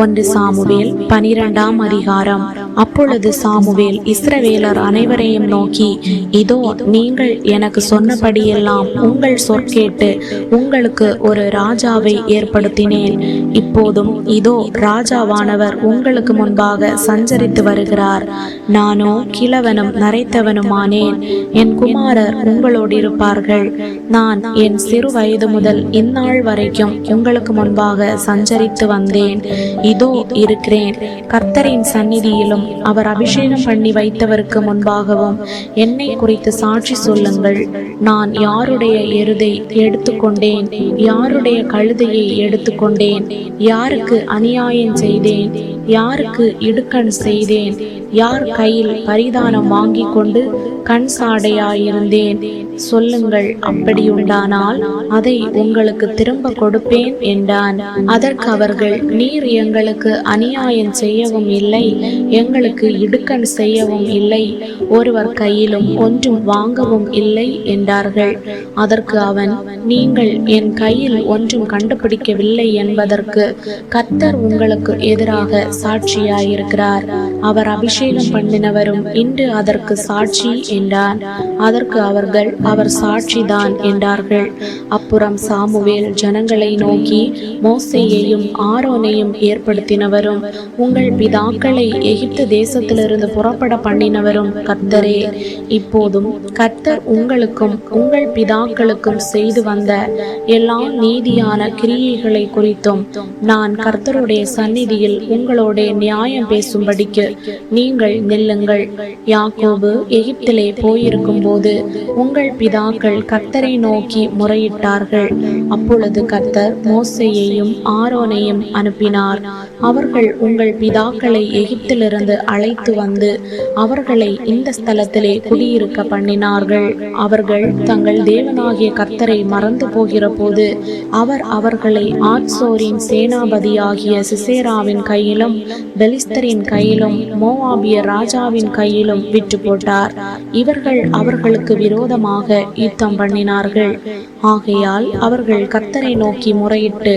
1 Samuel 12ஆம் அதிகாரம். அப்பொழுது சாமுவேல் இஸ்ரவேலர் அனைவரையும் நோக்கி, இதோ நீங்கள் எனக்கு சொன்னபடியெல்லாம் உங்கள் சொற்கேட்டு உங்களுக்கு ஒரு ராஜாவை ஏற்படுத்தினேன். இப்போதும் இதோ ராஜாவானவர் உங்களுக்கு முன்பாக சஞ்சரித்து வருகிறார். நானோ கிழவனும் நரைத்தவனுமானேன். என் குமாரர் உங்களோடு இருப்பார்கள். நான் என் சிறு வயது முதல் இந்நாள் வரைக்கும் உங்களுக்கு முன்பாக சஞ்சரித்து வந்தேன். இதோ இருக்கிறேன். கர்த்தரின் சந்நிதியிலும் அவர் அபிஷேகம் பண்ணி வைத்தவருக்கு முன்பாகவும் என்னை குறித்து சாட்சி சொல்லுங்கள். நான் யாருடைய எருதை எடுத்துக்கொண்டேன், யாருடைய கழுதையை எடுத்துக்கொண்டேன், யாருக்கு அநியாயம் செய்தேன், யாருக்கு இடுக்கண் செய்தேன், யார் கையில் பரிதானம் வாங்கி கொண்டு கண் சாடையாயிருந்தேன், சொல்லுங்கள். அப்படியுண்டானால் அதை உங்களுக்கு திரும்ப கொடுப்பேன் என்றான். அதற்கு அவர்கள், நீர் எங்களுக்கு அநியாயம் செய்யவும் இல்லை, எங்களுக்கு இடுக்கண் செய்யவும் இல்லை, ஒருவர் கையிலும் ஒன்றும் வாங்கவும் இல்லை என்றார்கள். அதற்கு அவன், நீங்கள் என் கையில் ஒன்றும் கண்டுபிடிக்கவில்லை என்பதற்கு கர்த்தர் உங்களுக்கு எதிராக சாட்சியாயிருக்கிறார். அவர் அபிஷேகம் பண்ணினவரும் இன்று அதற்கு சாட்சி என்றான். அதற்கு அவர்கள், அவர் சாட்சிதான் என்றார்கள். அப்புறம் சாமுவேல் ஜனங்களை நோக்கி, மோசேயையும் ஆரோனையும் ஏற்படுத்தினவரும் உங்கள் பிதாக்களை எகிப்து தேசத்திலிருந்து புறப்பட பண்ணினவரும் கர்த்தரே. இப்போதும் கர்த்தர் உங்களுக்கும் உங்கள் பிதாக்களுக்கும் செய்து வந்த எல்லா நீதியான கிரியைகளை குறித்தும் நான் கர்த்தருடைய சந்நிதியில் உங்களோட நியாயம் பேசும்படிக்கு நீங்கள் நில்லுங்கள். யாக்கோபு எகிப்திலே போயிருக்கும் போது உங்கள் பிதாக்கள் கர்த்தரை நோக்கி முறையிட்டார்கள். அப்பொழுது கர்த்தர் மோசேயையும் ஆரோனையும் அனுப்பினார். அவர்கள் உங்கள் பிதாக்களை எகிப்திலிருந்து அழைத்து வந்து அவர்களை இந்த ஸ்தலத்திலே குடியிருக்க பண்ணினார்கள். அவர்கள் தங்கள் தேவனாகிய கர்த்தரை மறந்து போகிற போது அவர் அவர்களை ஆத்சோரின் சேனாபதியாகிய சிசேராவின் கையிலும் பெலிஸ்தரின் கையிலும் மோவாபிய ராஜாவின் கையிலும் விட்டு போட்டார். இவர்கள் அவர்களுக்கு விரோதமாக யுத்தம் பண்ணினார்கள். ஆகையால் அவர்கள் கர்த்தரை நோக்கி முறையிட்டு,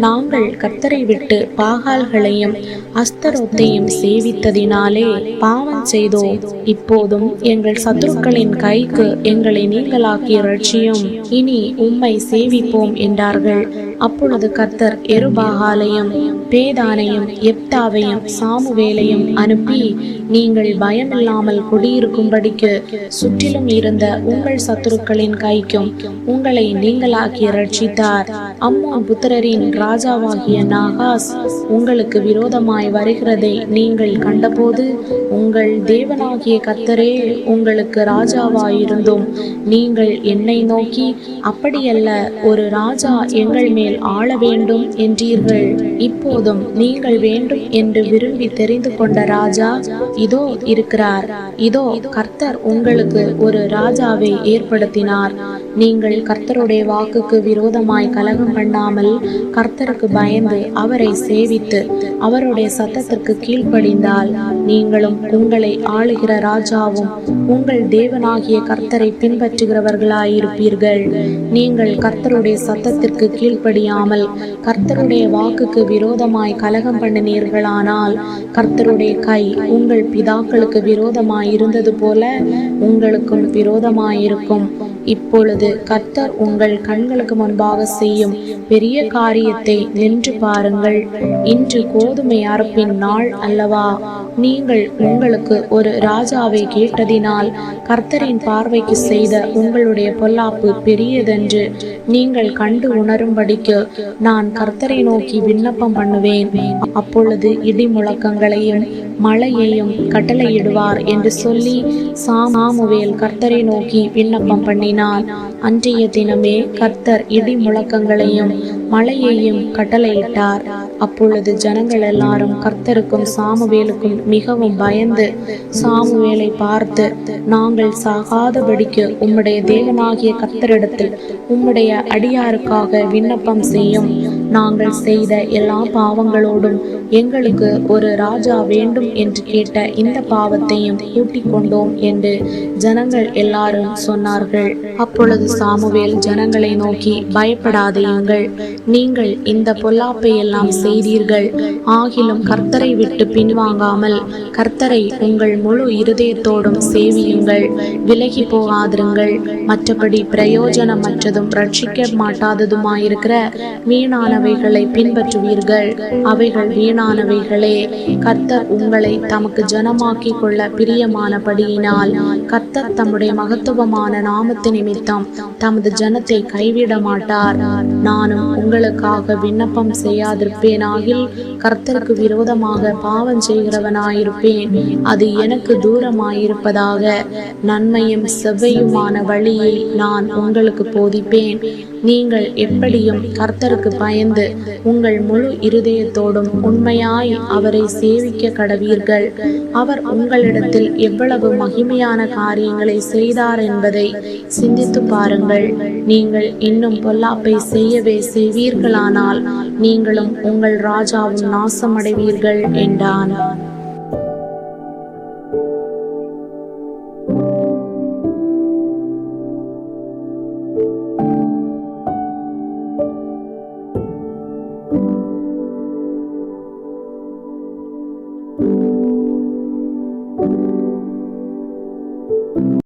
நாங்கள் கர்த்தரை விட்டு பாகால்களையும் அஸ்தரோத்தையும் சேவித்ததினாலே பாவம் செய்தோம். இப்போதும் எங்கள் சத்துருக்களின் கைக்கு எங்களை நீங்களாக்கி ரட்சியும், இனி உம்மை சேவிப்போம் என்றார்கள். அப்பொழுது கர்த்தர் எருபாகாலையும் பேதானையும் எப்தாவையும் சாமுவேலையும் அனுப்பி, நீங்கள் பயமில்லாமல் குடியிருக்கும்படிக்கு சுற்றிலும் இருந்த உங்கள் சத்துருக்களின் கைக்கும் உங்களை நீங்களாக்கி ரட்சித்தார். அம்மோன் புத்திரரின் ராஜாவாகிய நாகாஸ் உங்களுக்கு விரோதமாய் வருகிறதை நீங்கள் கண்டபோது உங்கள் தேவனாகிய கர்த்தரே உங்களுக்கு ராஜாவாயிருந்தும் நீங்கள் என்னை நோக்கி, அப்படியல்ல, ஒரு ராஜா எங்கள் மேல் ஆள வேண்டும் என்றீர்கள். இப்போதும் நீங்கள் வேண்டும் என்று விரும்பி தெரிந்து கொண்ட ராஜா இதோ இருக்கிறார். இதோ கர்த்தர் உங்களுக்கு ஒரு ராஜாவை ஏற்படுத்தினார். நீங்கள் கர்த்தருடைய வாக்குக்கு விரோதமாய் கலகம் பண்ணாமல் கர்த்தருக்கு பயந்து அவரை சேவித்து அவருடைய சத்தத்திற்கு கீழ்ப்படிந்தால் நீங்களும் உங்களை ஆளுகிற ராஜாவும் உங்கள் தேவனாகிய கர்த்தரை பின்பற்றுகிறவர்களாயிருப்பீர்கள். நீங்கள் கர்த்தருடைய சத்தத்திற்கு கீழ்ப்படியாமல் கர்த்தருடைய வாக்குக்கு விரோதமாய் கலகம் பண்ணினீர்களானால் கர்த்தருடைய கை உங்கள் பிதாக்களுக்கு விரோதமாய் இருந்தது போல உங்களுக்கும் விரோதமாயிருக்கும். இப்பொழுது கர்த்தர் உங்கள் கண்களுக்கு முன்பாக செய்யும் பெரிய காரியத்தை நின்று பாருங்கள். இன்று கோதுமை அறுப்பின் நாள் அல்லவா? நீங்கள் உங்களுக்கு ஒரு ராஜாவை கேட்டதினால் கர்த்தரின் பார்வைக்கு செய்த உங்களுடைய பொல்லாப்பு பெரியதென்று நீங்கள் கண்டு உணரும்படிக்கு நான் கர்த்தரை நோக்கி விண்ணப்பம் பண்ணுவேன். அப்பொழுது இடி முழக்கங்களையும் மழையையும் கட்டளையிடுவார் என்று சொல்லி சாமுவேல் கர்த்தரை நோக்கி விண்ணப்பம் பண்ணினான். அன்றைய தினமே கர்த்தர் இடி முழக்கங்களையும் மழையையும் கட்டளையிட்டார். அப்பொழுது ஜனங்கள் எல்லாரும் கர்த்தருக்கும் சாமுவேலுக்கும் மிகவும் பயந்து சாமுவேலை பார்த்து, நாங்கள் சாகாதபடிக்கு உம்முடைய தேவனாகிய கர்த்தரிடத்தில் உம்முடைய அடியாருக்காக விண்ணப்பம் செய்யும். நாங்கள் செய்த எல்லா பாவங்களோடும் எங்களுக்கு ஒரு ராஜா வேண்டும் என்று கேட்ட இந்த பாவத்தையும் கூட்டிக் கொண்டோம் என்று ஜனங்கள் எல்லாரும் சொன்னார்கள். அப்பொழுது சாமுவேல் ஜனங்களை நோக்கி, பயப்படாதேயுங்கள், நீங்கள் இந்த பொல்லாப்பை எல்லாம் செய்தீர்கள், ஆகிலும் கர்த்தரை விட்டு பின்வாங்காமல் கர்த்தரை உங்கள் முழு இருதயத்தோடும் சேவியுங்கள், விலகி போகாதிருங்கள். மற்றபடி பிரயோஜனமற்றதும் ரட்சிக்க மாட்டாததுமாயிருக்கிற வீணானவைகளை பின்பற்றுவீர்கள். அவைகள் வீணானவைகளே. கர்த்தர் உங்களை தமக்கு ஜனமாக்கி கொள்ள பிரியமானபடியினால் கர்த்தர் தம்முடைய மகத்துவமான நாமத்து நிமித்தம் தமது ஜனத்தை கைவிட மாட்டார். நானும் உங்களுக்காக விண்ணப்பம் செய்யாதிருப்பேனாகில் கர்த்தருக்கு விரோதமாக பாவம் செய்கிறவனாயிருப்பேன். அது எனக்கு தூரமாயிருப்பதாக. நன்மையும் செவ்வையுமான வழியை நான் உங்களுக்கு போதிப்பேன். நீங்கள் எப்படியும் கர்த்தருக்கு பயந்து உங்கள் முழு இருதயத்தோடும் உண்மையாய் அவரை சேவிக்க கடவீர்கள். அவர் உங்களிடத்தில் எவ்வளவு மகிமையான காரியங்களை செய்தார் என்பதை சிந்தித்து பாருங்கள். நீங்கள் இன்னும் பொல்லாப்பை செய்யவே செய்வீர்களானால் நீங்களும் உங்கள் ராஜாவும் நாசமடைவீர்கள் என்றான்.